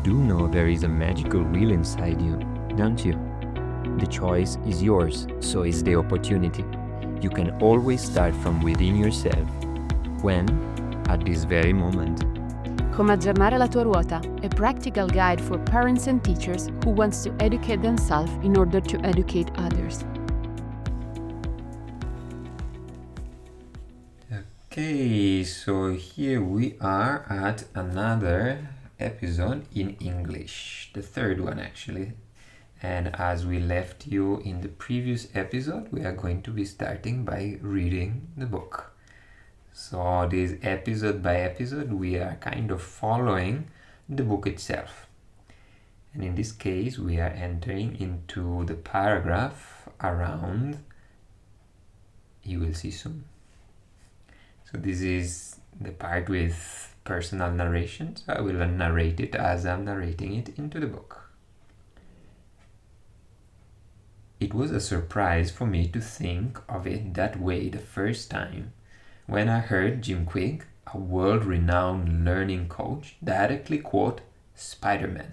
do know there is a magical wheel inside you, don't you? The choice is yours, so is the opportunity. You can always start from within yourself. When? At this very moment. Come aggiornare la tua ruota, a practical guide for parents and teachers who wants to educate themselves in order to educate others. Okay, so here we are at another episode in English, the third one actually. And as we left you in the previous episode, we are going to be starting by reading the book. So this episode by episode, we are kind of following the book itself. And in this case, we are entering into the paragraph around, you will see soon. So this is the part with personal narration. So I will narrate it as I'm narrating it into the book. It was a surprise for me to think of it that way the first time when I heard Jim Quick, a world-renowned learning coach, directly quote Spider-Man.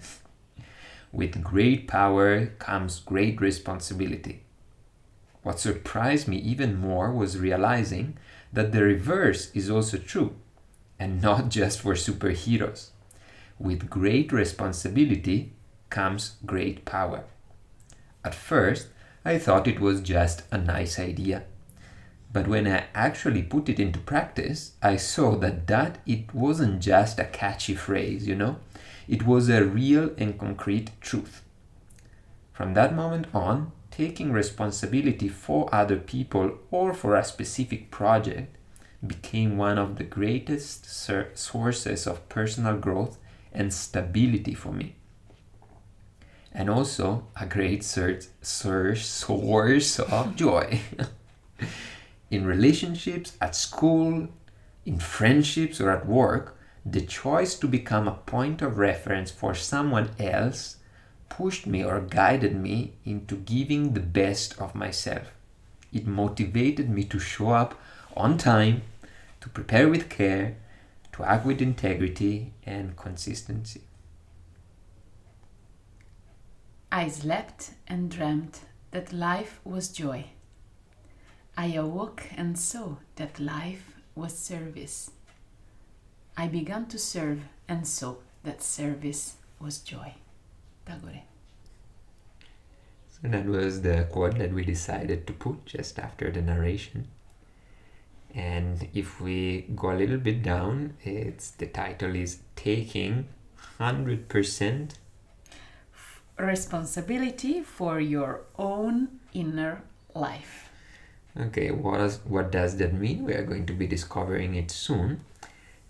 With great power comes great responsibility. What surprised me even more was realizing that the reverse is also true, and not just for superheroes. With great responsibility comes great power. At first, I thought it was just a nice idea. But when I actually put it into practice, I saw that it wasn't just a catchy phrase, It was a real and concrete truth. From that moment on, taking responsibility for other people or for a specific project became one of the greatest sources of personal growth and stability for me. And also a great source of joy. In relationships, at school, in friendships, or at work, the choice to become a point of reference for someone else pushed me or guided me into giving the best of myself. It motivated me to show up on time, to prepare with care, to act with integrity and consistency. I slept and dreamt that life was joy. I awoke and saw that life was service. I began to serve and saw that service was joy. Tagore. So that was the quote that we decided to put just after the narration. And if we go a little bit down, the title is Taking 100% Responsibility for your own inner life. Okay, what does that mean? We are going to be discovering it soon.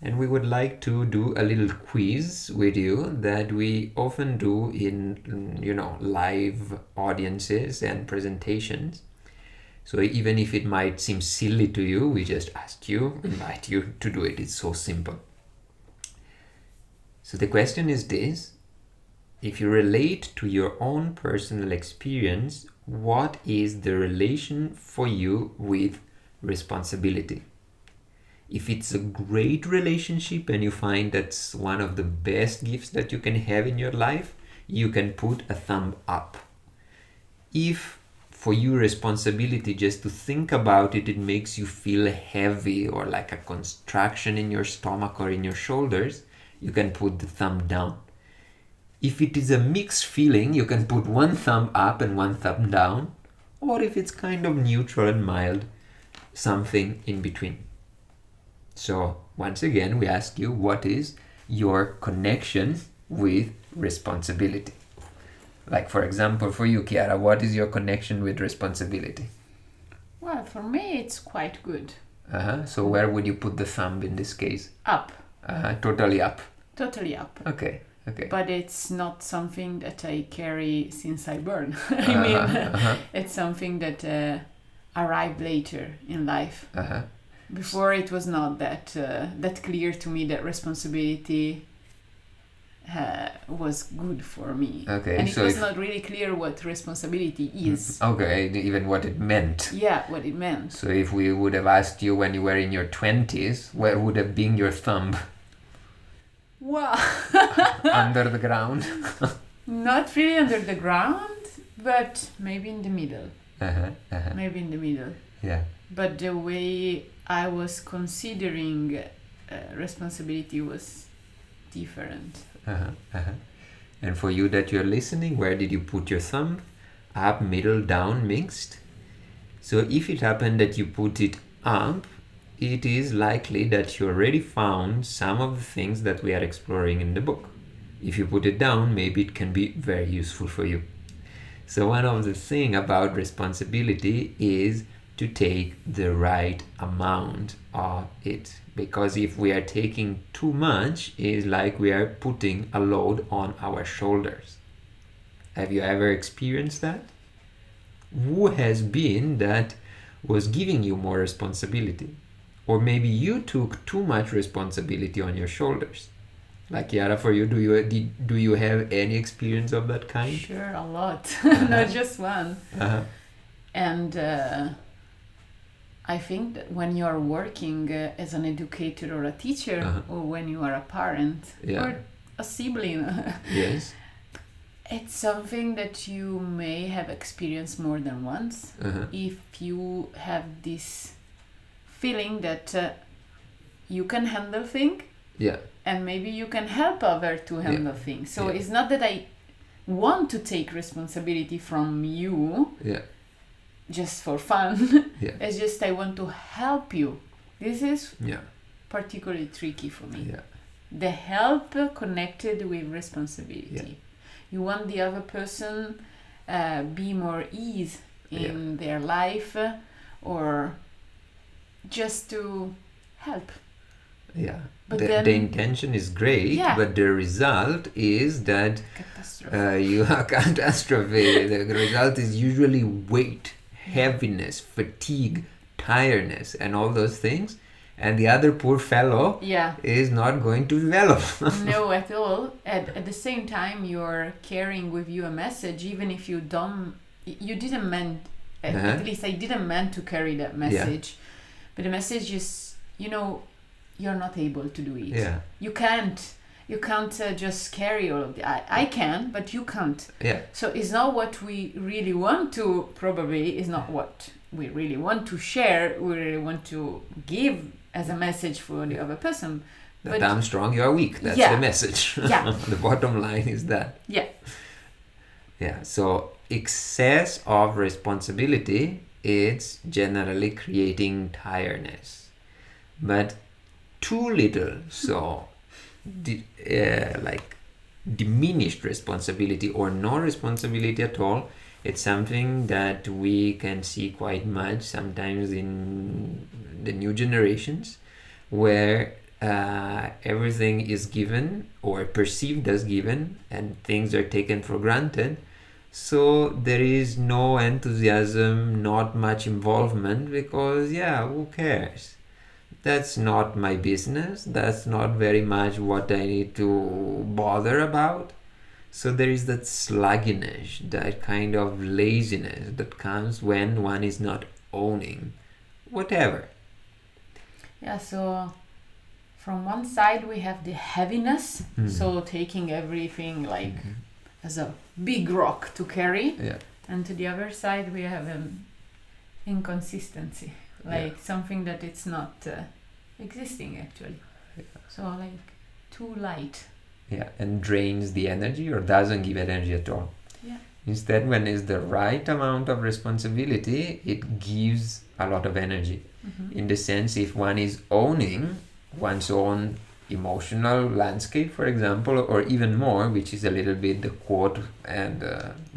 And we would like to do a little quiz with you that we often do in, live audiences and presentations. So even if it might seem silly to you, we just invite you to do it. It's so simple. So the question is this: if you relate to your own personal experience, what is the relation for you with responsibility? If it's a great relationship and you find that's one of the best gifts that you can have in your life, you can put a thumb up. If for you responsibility, just to think about it, it makes you feel heavy or like a contraction in your stomach or in your shoulders, you can put the thumb down. If it is a mixed feeling, you can put one thumb up and one thumb down. Or if it's kind of neutral and mild, something in between. So once again, we ask you, what is your connection with responsibility? Like, for example, for you, Chiara, what is your connection with responsibility? Well, for me, it's quite good. So where would you put the thumb in this case? Up. Totally up. Totally up. Okay. But it's not something that I carry since I born. It's something that arrived later in life. Before, it was not that clear to me that responsibility was good for me. Okay, and it was not really clear what responsibility is. Okay, even what it meant. Yeah, what it meant. So if we would have asked you when you were in your 20s, where would have been your thumb? Wow. Under the ground. Not really under the ground, but maybe in the middle. Maybe in the middle. Yeah. But the way I was considering responsibility was different. And for you that you're listening, where did you put your thumb? Up, middle, down, mixed? So if it happened that you put it up, it is likely that you already found some of the things that we are exploring in the book. If you put it down, maybe it can be very useful for you. So one of the things about responsibility is to take the right amount of it. Because if we are taking too much, it's like we are putting a load on our shoulders. Have you ever experienced that? Who has been that was giving you more responsibility? Or maybe you took too much responsibility on your shoulders. Like Chiara, for you, do you have any experience of that kind? Sure, a lot. Not just one. And I think that when you are working as an educator or a teacher, or when you are a parent or a sibling, yes, it's something that you may have experienced more than once. If you have this feeling that you can handle things, and maybe you can help others to handle things. So it's not that I want to take responsibility from you just for fun. It's just I want to help you. This is particularly tricky for me. The help connected with responsibility. You want the other person be more ease in their life, or just to help. But the intention is great, but the result is that you are catastrophe. The result is usually weight, heaviness, fatigue, tiredness, and all those things. And the other poor fellow is not going to develop. No, at all. At the same time, you're carrying with you a message, even if you didn't mean, at least I didn't mean to carry that message. But the message is, you're not able to do it. You can't just carry all of it. I can, but you can't. So it's not what we really want to, probably is not what we really want to share, we really want to give as a message for the other person. But I'm strong, you're weak. That's the message. The bottom line is that. So excess of responsibility, it's generally creating tiredness. But too little, so like diminished responsibility or no responsibility at all, it's something that we can see quite much sometimes in the new generations, where everything is given or perceived as given and things are taken for granted. So there is no enthusiasm, not much involvement, because who cares? That's not my business. That's not very much what I need to bother about. So there is that sluggishness, that kind of laziness that comes when one is not owning whatever. So from one side we have the heaviness, so taking everything like as a big rock to carry. And to the other side we have an inconsistency, like something that it's not existing actually. So like too light. And drains the energy or doesn't give energy at all. Instead, when it's the right amount of responsibility, it gives a lot of energy. In the sense, if one is owning one's own emotional landscape, for example, or even more, which is a little bit the quote and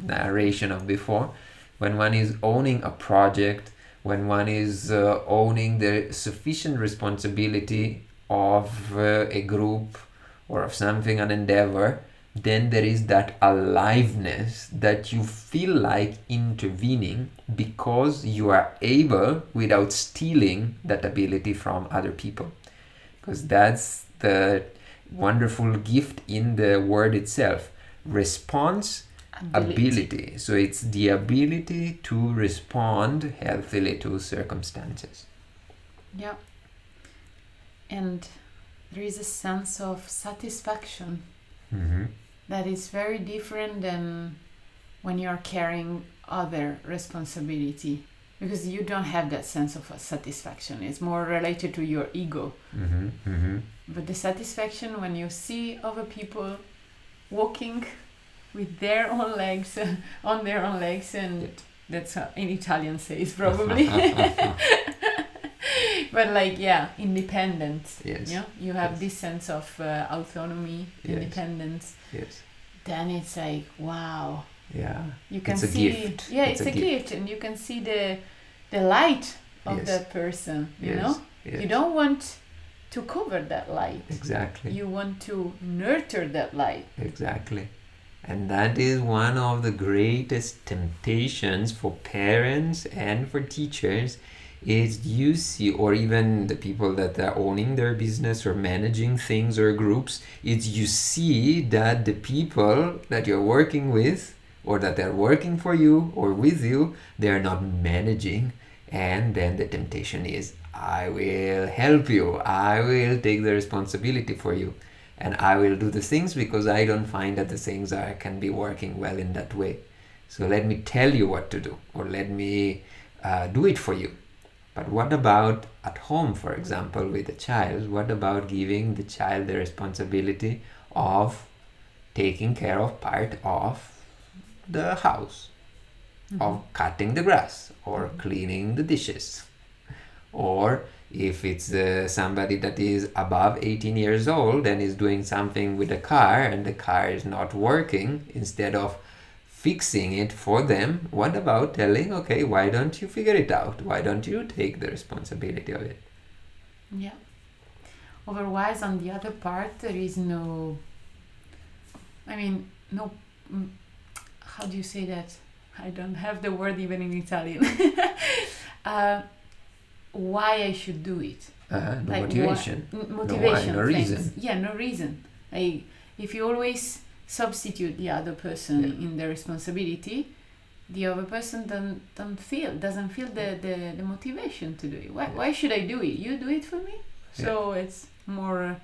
narration of before, when one is owning a project, when one is owning the sufficient responsibility of a group or of something, an endeavor, then there is that aliveness that you feel like intervening because you are able, without stealing that ability from other people. Because that's the wonderful gift in the word itself. Response-ability. So it's the ability to respond healthily to circumstances. And there is a sense of satisfaction Mm-hmm. That is very different than when you're carrying other responsibility, because you don't have that sense of satisfaction. It's more related to your ego. Mm-hmm. Mm-hmm. But the satisfaction when you see other people walking with their own legs, on their own legs, and that's how in Italian says probably. But like, yeah, independence. Yes. Yeah, you have Yes. this sense of autonomy, Yes. independence. Yes. Then it's like, wow. Yeah. You can It's a see, gift. yeah, it's a gift, and you can see the light of Yes. that person. You Yes. know, Yes. you don't want to cover that light. Exactly. You want to nurture that light. Exactly. And that is one of the greatest temptations for parents and for teachers is you see, or even the people that are owning their business or managing things or groups, is you see that the people that you're working with or that are working for you or with you, they are not managing. And then the temptation is, I will help you. I will take the responsibility for you. And I will do the things because I don't find that the things can be working well in that way. So let me tell you what to do, or let me do it for you. But what about at home, for example, with a child? What about giving the child the responsibility of taking care of part of the house, of cutting the grass, or cleaning the dishes, or if it's somebody that is above 18 years old and is doing something with a car and the car is not working, instead of fixing it for them, what about telling, okay, why don't you figure it out? Why don't you take the responsibility of it? Yeah. Otherwise, on the other part, there is no. I mean, no. How do you say that? I don't have the word even in Italian. Why I should do it? No Like motivation. Motivation. No thanks. reason. Yeah, no reason. Like, if you always substitute the other person in the responsibility, the other person doesn't feel the motivation to do it. Why should I do it? You do it for me. So it's more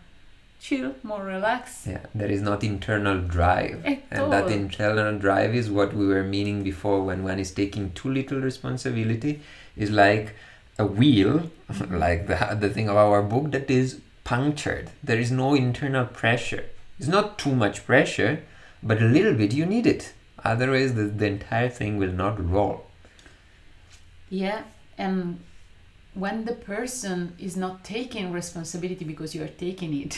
chill, more relaxed. Yeah, there is not internal drive. And that internal drive is what we were meaning before, when one is taking too little responsibility, is like a wheel, like the thing of our book, that is punctured. There is no internal pressure. It's not too much pressure, but a little bit you need it. Otherwise, the entire thing will not roll. Yeah, and when the person is not taking responsibility because you are taking it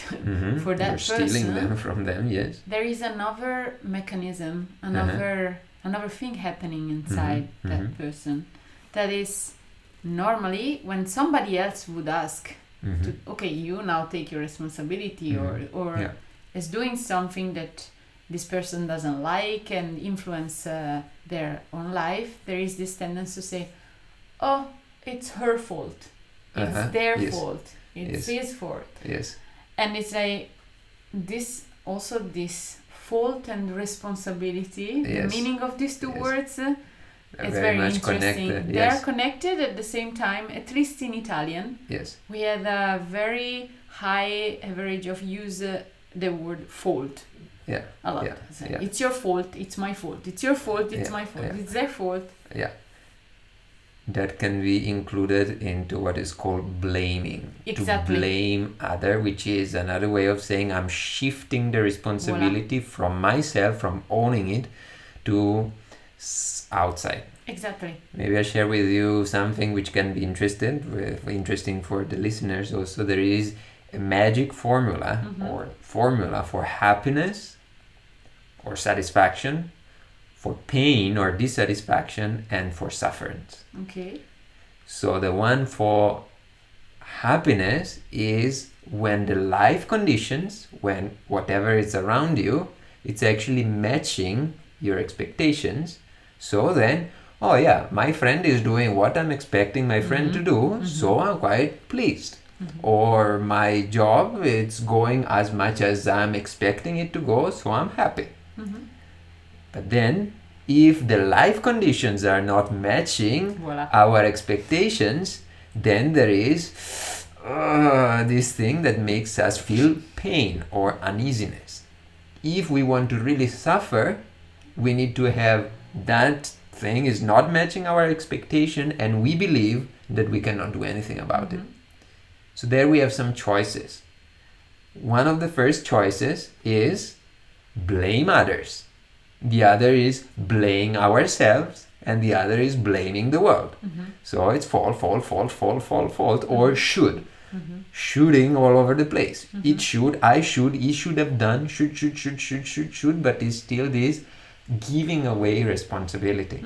for that You're person, stealing them from them, yes. there is another mechanism, another thing happening inside that person. That is, normally when somebody else would ask, to, okay, you now take your responsibility, or is doing something that this person doesn't like and influence their own life, there is this tendency to say, oh, it's her fault, it's their fault, it's his fault. Yes. And it's like this fault and responsibility, the meaning of these two words, it's very much interesting. Connected. They are connected at the same time, at least in Italian. Yes. We had a very high average of use the word fault. Yeah. A lot. Yeah. It's your fault, it's my fault. It's your fault, it's my fault. It's their fault. Yeah. That can be included into what is called blaming. Exactly. To blame other, which is another way of saying I'm shifting the responsibility from myself, from owning it, to outside. Exactly. Maybe I share with you something which can be interesting for the listeners also. There is a magic formula or formula for happiness or satisfaction, for pain or dissatisfaction, and for sufferance. Okay. So the one for happiness is when the life conditions, when whatever is around you, it's actually matching your expectations. So then, oh yeah, my friend is doing what I'm expecting my friend to do, so I'm quite pleased. Or my job, it's going as much as I'm expecting it to go, so I'm happy. But then, if the life conditions are not matching our expectations, then there is this thing that makes us feel pain or uneasiness. if we want to really suffer, we need to have that thing is not matching our expectation, and we believe that we cannot do anything about it. So there we have some choices. One of the first choices is blame others. The other is blame ourselves, and the other is blaming the world. So it's fault, or should. Shooting all over the place. It should, I should, he should have done, should, but it's still this giving away responsibility.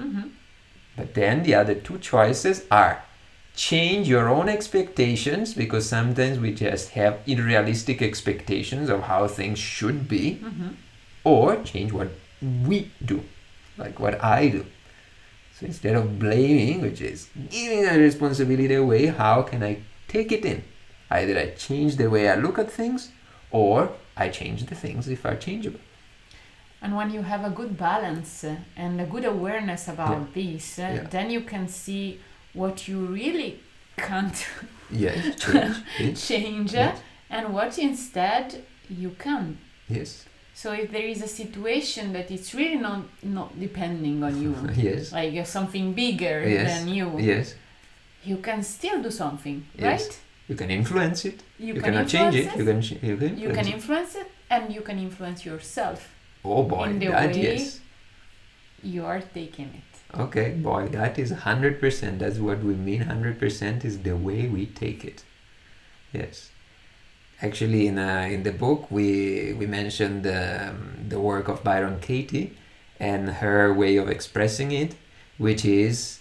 But then the other two choices are change your own expectations, because sometimes we just have unrealistic expectations of how things should be, or change what we do, like what I do. So instead of blaming, which is giving a responsibility away, how can I take it in? Either I change the way I look at things, or I change the things if are changeable. And when you have a good balance and a good awareness about this, then you can see what you really can't change and what instead you can. Yes. So if there is a situation that it's really not depending on you, like something bigger than you, you can still do something, right? You can influence it. You cannot change it. You can influence it, and you can influence yourself. Oh boy, in the that way you are taking it. Okay, boy, that is 100%. That's what we mean. 100% is the way we take it. Yes. Actually, in the book, we mentioned the work of Byron Katie and her way of expressing it, which is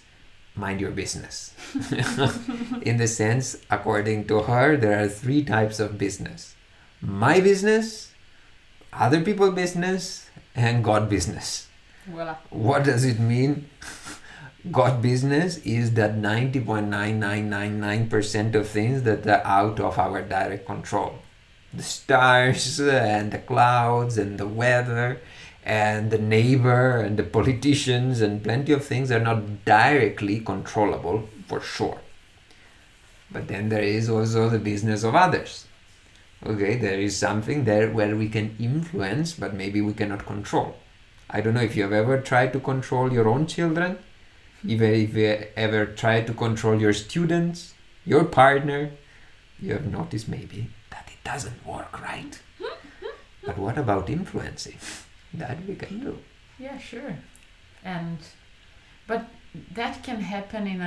mind your business. In the sense, according to her, there are 3 types of business: my business, other people's business, and God business. Voila. What does it mean? God business is that 90.9999% of things that are out of our direct control. The stars and the clouds and the weather and the neighbor and the politicians and plenty of things are not directly controllable, for sure. But then there is also the business of others. Okay, there is something there where we can influence, but maybe we cannot control. I don't know if you have ever tried to control your own children, even if you ever tried to control your students, your partner, you have noticed maybe that it doesn't work, right? But what about influencing? That we can do. Yeah, sure. But that can happen in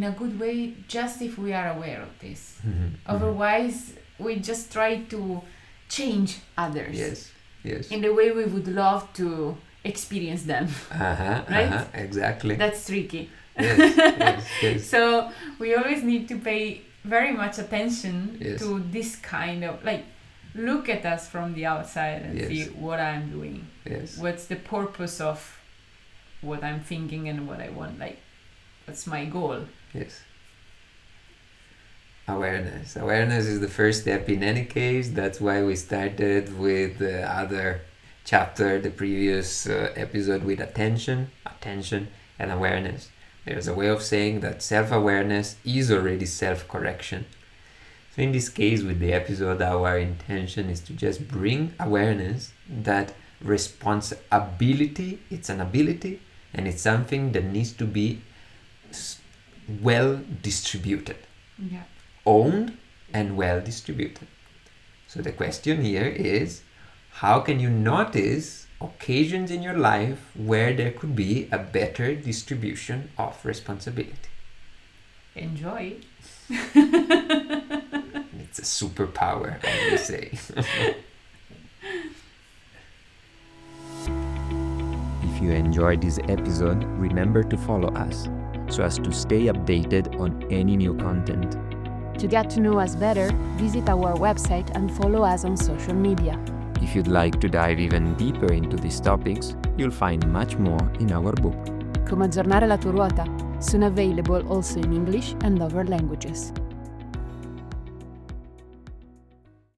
a good way just if we are aware of this. Otherwise, we just try to change others. Yes. In the way we would love to experience them. Right? Exactly. That's tricky. Yes. So we always need to pay very much attention to this kind of, like, look at us from the outside and see what I'm doing. What's the purpose of what I'm thinking and what I want? Like, what's my goal? Yes. Awareness. Awareness is the first step in any case. That's why we started with the other chapter, the previous episode, with attention and awareness. There's a way of saying that self-awareness is already self-correction. So in this case, with the episode, our intention is to just bring awareness that responsibility, it's an ability, and it's something that needs to be well distributed. Owned and well distributed. So the question here is, how can you notice occasions in your life where there could be a better distribution of responsibility? Enjoy. It's a superpower, I would say. If you enjoyed this episode, remember to follow us so as to stay updated on any new content. To get to know us better, visit our website and follow us on social media. If you'd like to dive even deeper into these topics, you'll find much more in our book. Come aggiornare la tua ruota, soon available also in English and other languages.